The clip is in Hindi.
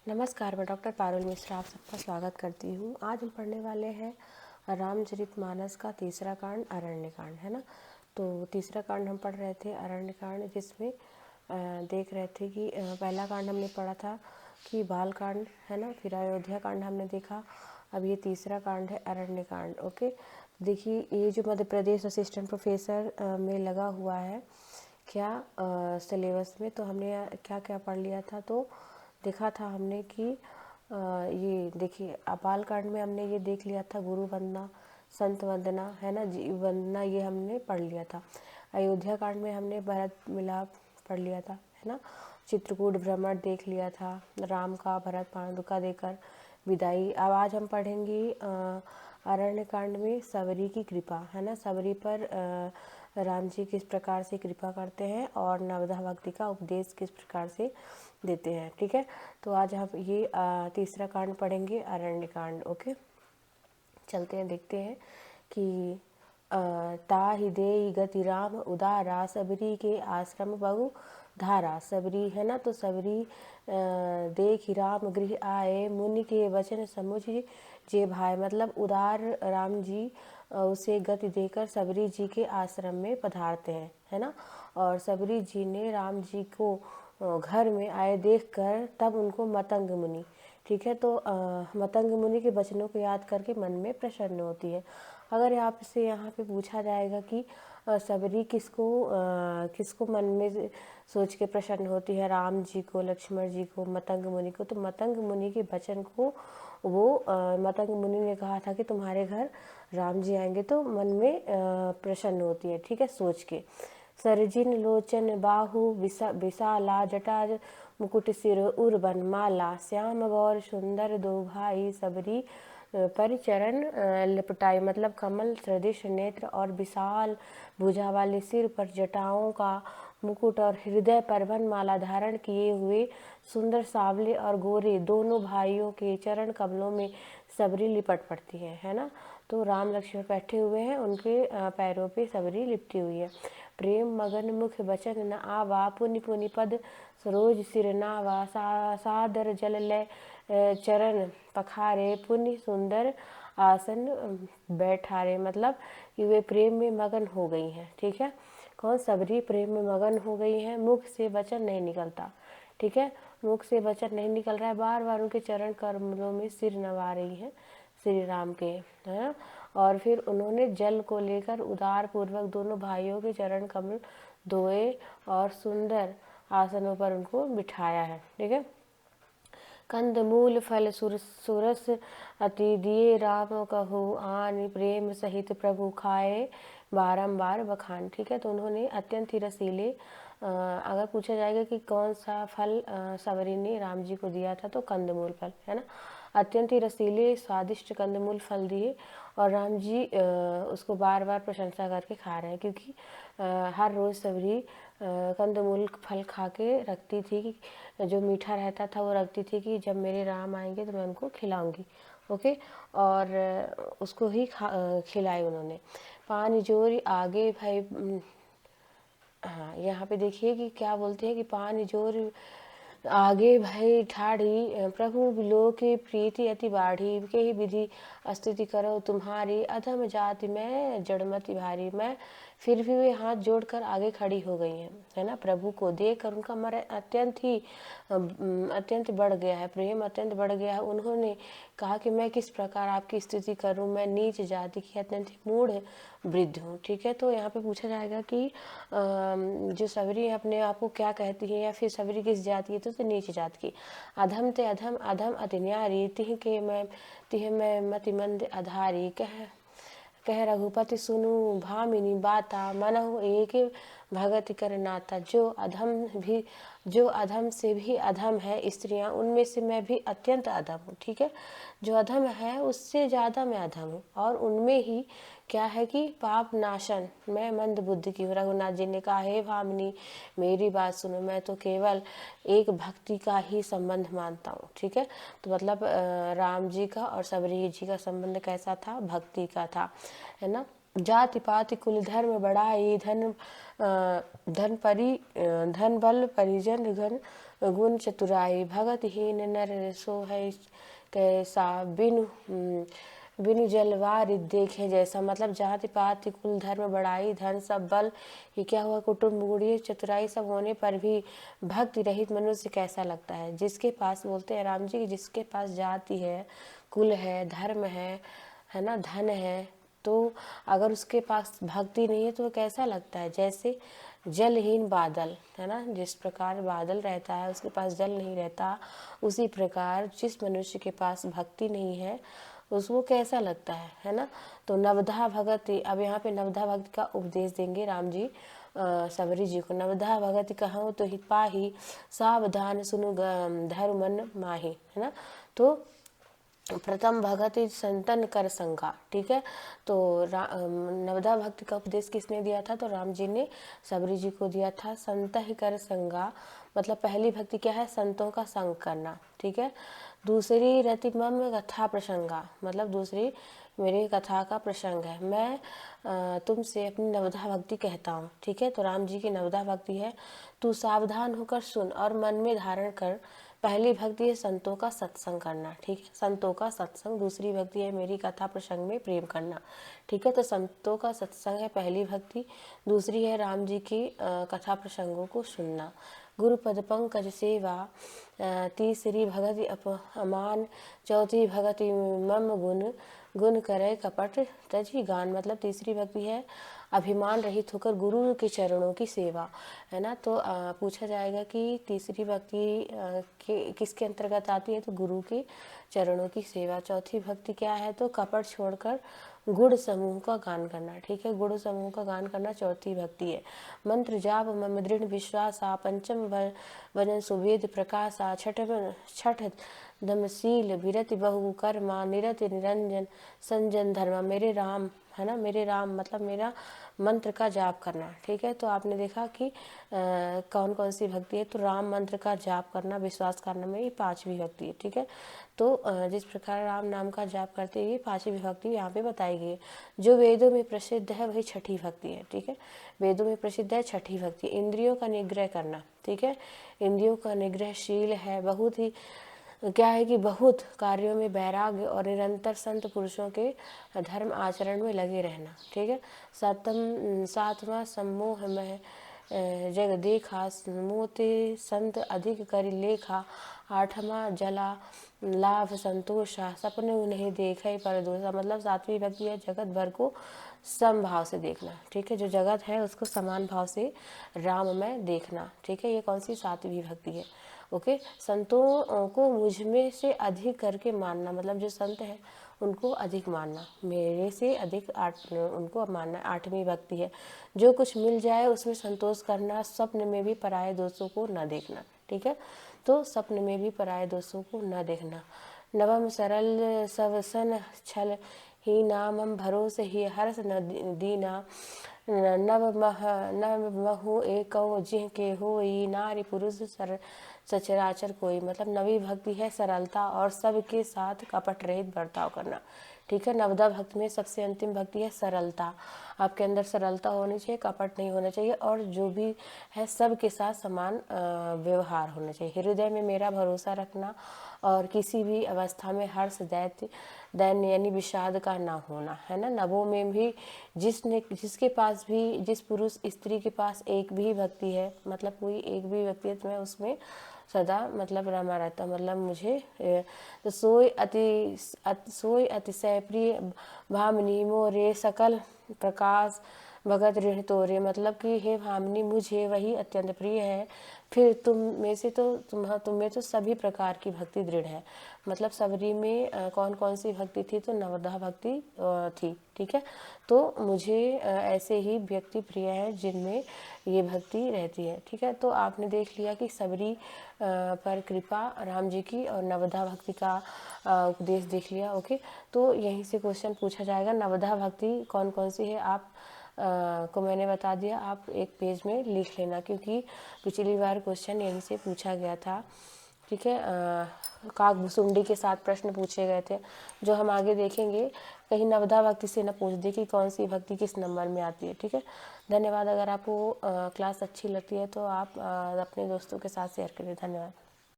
नमस्कार, मैं डॉक्टर पारुल मिश्रा आप सबका स्वागत करती हूँ। आज हम पढ़ने वाले हैं रामचरितमानस का तीसरा कांड अरण्यकांड, है ना। तो तीसरा कांड हम पढ़ रहे थे अरण्यकांड, जिसमें देख रहे थे कि पहला कांड हमने पढ़ा था कि बालकांड, है ना। फिर अयोध्या कांड हमने देखा। अब ये तीसरा कांड है अरण्यकांड। ओके, देखिए ये जो मध्य प्रदेश असिस्टेंट प्रोफेसर में लगा हुआ है क्या सिलेबस में, तो हमने क्या क्या पढ़ लिया था। तो देखा था हमने कि ये देखिए बाल कांड में हमने ये देख लिया था गुरु वंदना, संत वंदना, है ना, जी वंदना, ये हमने पढ़ लिया था। अयोध्या कांड में हमने भरत मिलाप पढ़ लिया था, है ना। चित्रकूट भ्रमण देख लिया था, राम का भरत पांडु का देकर विदाई। अब आज हम पढ़ेंगे अरण्य कांड में सबरी की कृपा, है ना। सबरी पर राम जी किस प्रकार से कृपा करते हैं और नवधा भक्ति का उपदेश किस प्रकार से देते हैं, ठीक है। तो आज हम ये तीसरा कांड पढ़ेंगे अरण्य कांड। ओके, चलते हैं, देखते हैं कि ताहि देई गति राम उदारा, सबरी के आश्रम बहु धारा। सबरी, है ना। तो सबरी देख राम गृह आए, मुनि के वचन समुझ जे भाई। मतलब उदार राम जी उसे गति देकर सबरी जी के आश्रम में पधारते हैं, है ना। और सबरी जी ने राम जी को घर में आए देखकर तब उनको मतंग मुनि, ठीक है। तो मतंग मुनि के वचनों को याद करके मन में प्रसन्न होती है। अगर आपसे यहाँ पे पूछा जाएगा कि सबरी किसको मन में सोच के प्रसन्न होती है, राम जी को, लक्ष्मण जी को, मतंग मुनि को, तो मतंग मुनि के वचन को वो मतंग मुनि ने कहा था कि तुम्हारे घर राम जी आएंगे, तो मन में प्रसन्न होती है, ठीक है, सोच के। सरजिन लोचन बाहु विशाला, जटा मुकुट सिर उर बनमाला। श्याम गौर सुंदर दो भाई, सबरी परिचरण लिपटाई। मतलब कमल सदृश नेत्र और विशाल भुजा वाले सिर पर जटाओं का मुकुट और हृदय पर वनमाला धारण किए हुए सुंदर सावले और गोरे दोनों भाइयों के चरण कमलों में सबरी लिपट पड़ती है ना। तो राम लक्ष्मण बैठे हुए हैं, उनके पैरों पे सबरी लिपटी हुई है। प्रेम मगन मुख बचन न आवा, पुनि पुनि पद सरोज सिर नावा। सादर जल ले चरण पखारे, पुनि सुंदर आसन बैठारे। मतलब कि वे प्रेम में मगन हो गई हैं, ठीक है। कौन? सबरी प्रेम में मगन हो गई हैं, मुख से वचन नहीं निकलता, ठीक है। मुख से वचन नहीं निकल रहा है, बार बार उनके चरण कमलों में सिर नवा रही हैं श्री राम के, है ना। और फिर उन्होंने जल को लेकर उदार पूर्वक दोनों भाइयों के चरण कमल धोए और सुंदर आसनों पर उनको बिठाया है, ठीक है। कंद मूल फल सुरस अति दिए, राम कहो आन प्रेम सहित प्रभु खाए, बारंबार बखान, ठीक है। तो उन्होंने अत्यंत ही रसीले, अगर पूछा जाएगा कि कौन सा फल सबरी ने राम जी को दिया था, तो कंदमूल फल, है ना। अत्यंत ही रसीले स्वादिष्ट कंदमूल फल दिए और राम जी उसको बार बार प्रशंसा करके खा रहे हैं, क्योंकि हर रोज़ सबरी कंदमूल फल खा के रखती थी कि जो मीठा रहता था वो रखती थी कि जब मेरे राम आएंगे तो मैं उनको खिलाऊंगी। ओके, और उसको ही खिलाई उन्होंने। पानी जोरी आगे भाई, हाँ यहाँ पे देखिए कि क्या बोलते हैं कि पानी जोर आगे भई ठाढ़ी, प्रभु बिलो की प्रीति अति बाढ़ी। के ही विधि स्तुति करो तुम्हारी, अधम जाति में जड़मति भारी। मैं फिर भी वे हाथ जोड़कर आगे खड़ी हो गई हैं, है ना। प्रभु को देखकर उनका मन अत्यंत बढ़ गया है, प्रेम अत्यंत बढ़ गया है। उन्होंने कहा कि मैं किस प्रकार आपकी स्तुति करूं, मैं नीच जाति की अत्यंत मूढ़ वृद्ध हूँ, ठीक है। तो यहाँ पे पूछा जाएगा कि जो सबरी अपने आप को क्या कहती है, या फिर सबरी किस जाति की, तो नीच जात की। अधम ते अधम अधम अति न्यारी, तिह मैं मति मंद अधारी। कह रघुपति सुनु भामिनी बाता, मनहु एक भगति कर नाता। जो अधम से भी अधम है स्त्रियां, उनमें से मैं भी अत्यंत अधम हूँ, ठीक है। जो अधम है उससे ज़्यादा मैं अधम हूँ, और उनमें ही क्या है कि पाप नाशन मैं मंद बुद्धि की हूँ। रघुनाथ जी ने कहा, हे भामिनी मेरी बात सुनो, मैं तो केवल एक भक्ति का ही संबंध मानता हूँ, ठीक है। तो मतलब राम जी का और सबरी जी का संबंध कैसा था? भक्ति का था, है ना। जाति पाति कुल धर्म बढ़ाई, धन बल परिजन घन गुण चतुराई, भगतहीन नर सो है कैसा, बिनु जलवार देखे जैसा। मतलब जाति पाति कुल धर्म बड़ाई धन सब बल, ये क्या हुआ, कुटुंब गुड़ी चतुराई सब होने पर भी भक्ति रहित मनुष्य कैसा लगता है। जिसके पास, बोलते हैं राम जी, जिसके पास जाति है, कुल है, धर्म है ना, धन है, तो अगर उसके पास भक्ति नहीं है तो वो कैसा लगता है। जैसे जलहीन बादल, है ना, जिस प्रकार बादल रहता है उसके पास जल नहीं रहता, उसी प्रकार जिस मनुष्य के पास भक्ति नहीं है उसको कैसा लगता है ना। तो नवधा भगति, अब यहाँ पे नवधा भक्ति का उपदेश देंगे राम जी सबरी जी को। नवधा भगति कहूँ तो हि पाही, सावधान सुनु धर्म मन माही, है ना। तो प्रथम भगति संतन कर संगा, ठीक है। तो नवधा भक्ति का उपदेश किसने दिया था, तो राम जी ने सबरी जी को दिया था। संत ही कर संगा, मतलब पहली भक्ति क्या है, संतों का संग करना, ठीक है। दूसरी रति मम कथा प्रसंगा, मतलब दूसरी मेरी कथा का प्रसंग है, मैं तुमसे अपनी नवधा भक्ति कहता हूँ, ठीक है। तो राम जी की नवधा भक्ति है, तू सावधान होकर सुन और मन में धारण कर। पहली भक्ति है संतों का सत्संग करना, ठीक है, संतों का सत्संग। दूसरी भक्ति है मेरी कथा प्रसंग में प्रेम करना, ठीक है। तो संतों का सत्संग है पहली भक्ति, दूसरी है राम जी की कथा प्रसंगों को सुनना। गुरु पद पंकज सेवा, तीसरी भगति अमान, चौथी भगति मम गुण, गुण करे कपट तजी गान। मतलब तीसरी भक्ति है अभिमान रहित होकर गुरु के चरणों की सेवा, है ना। तो पूछा जाएगा कि तीसरी भक्ति किसके अंतर्गत आती है, तो गुरु के चरणों की सेवा। चौथी भक्ति क्या है, तो कपट छोड़कर गुण समूह का गान करना, ठीक है, गुण समूह का गान करना चौथी भक्ति है। मंत्र जाप मम दृढ़ विश्वासा, पंचम वजन सुवेद प्रकाशा, छठ दमशील विरति बहु कर्मा, निरति निरंजन संजन धर्मा। मेरे राम, है ना, मेरे राम मतलब मेरा मंत्र का जाप करना, ठीक है। तो आपने देखा कि कौन कौन सी भक्ति है, तो राम मंत्र का जाप करना, विश्वास करना में ये पांचवी भक्ति है, ठीक है। तो जिस प्रकार राम नाम का जाप करते हैं, ये पांचवी भक्ति यहाँ पे बताई गई है। जो वेदों में प्रसिद्ध है वही छठी भक्ति है, ठीक है, वेदों में प्रसिद्ध है छठी भक्ति। इंद्रियों का निग्रह करना, ठीक है, इंद्रियों का निग्रहशील है, बहुत ही क्या है कि बहुत कार्यों में वैराग्य और निरंतर संत पुरुषों के धर्म आचरण में लगे रहना, ठीक है। सातवां सम्मोह में जग देखा, मोते संत अधिक कर लेखा। आठवां जला लाभ संतोषा, सपने नहीं देखे पर दोषा। मतलब सातवीं भक्ति है जगत भर को समभाव से देखना, ठीक है, जो जगत है उसको समान भाव से राम में देखना, ठीक है। ये कौन सी सातवीं भक्ति है, ओके। संतों को मुझ में से अधिक करके मानना, मतलब जो संत है उनको अधिक मानना, मेरे से अधिक उनको मानना, आठवीं भक्ति है। जो कुछ मिल जाए उसमें संतोष करना, स्वप्न में भी पराये दोषों को न देखना, ठीक है। तो स्वप्न में भी पराये दोषों को न देखना। नवम सरल सवसन छल ही नामम भरोसे ही हर्ष न दीना। नव महु एक जिह के होई, नारी पुरुष सचराचर कोई। मतलब नवी भक्ति है सरलता और सबके साथ कपट रहित बर्ताव करना, ठीक है। नवदा भक्ति में सबसे अंतिम भक्ति है सरलता। आपके अंदर सरलता होनी चाहिए, कपट नहीं होना चाहिए, और जो भी है सबके साथ समान व्यवहार होना चाहिए। हृदय में मेरा भरोसा रखना और किसी भी अवस्था में हर्ष दैन्य यानी विषाद का ना होना, है ना। नवों में भी जिसके पास भी, जिस पुरुष स्त्री के पास एक भी भक्ति है, मतलब कोई एक भी व्यक्ति है, तो मैं उसमें सदा मतलब रमा रहता, मतलब मुझे तो सोई अतिशय प्रिय भामिनी मोरे सकल प्रकाश भगत ऋण तोरे। मतलब कि हे भामिनी मुझे वही अत्यंत प्रिय है, फिर तुम में से तो तुम में तो सभी प्रकार की भक्ति दृढ़ है। मतलब सबरी में कौन कौन सी भक्ति थी, तो नवधा भक्ति थी, ठीक है। तो मुझे ऐसे ही व्यक्ति प्रिय है जिनमें ये भक्ति रहती है, ठीक है। तो आपने देख लिया कि सबरी पर कृपा राम जी की और नवधा भक्ति का उपदेश देख लिया, ओके। तो यहीं से क्वेश्चन पूछा जाएगा, नवधा भक्ति कौन कौन सी है, आप को मैंने बता दिया, आप एक पेज में लिख लेना, क्योंकि पिछली बार क्वेश्चन यहीं से पूछा गया था, ठीक है। काकभुसुंडी के 7 प्रश्न पूछे गए थे, जो हम आगे देखेंगे। कहीं नवधा भक्ति से न पूछ दे कि कौन सी भक्ति किस नंबर में आती है। ठीक है, धन्यवाद। अगर आपको क्लास अच्छी लगती है तो आप अपने दोस्तों के साथ शेयर करिए। धन्यवाद।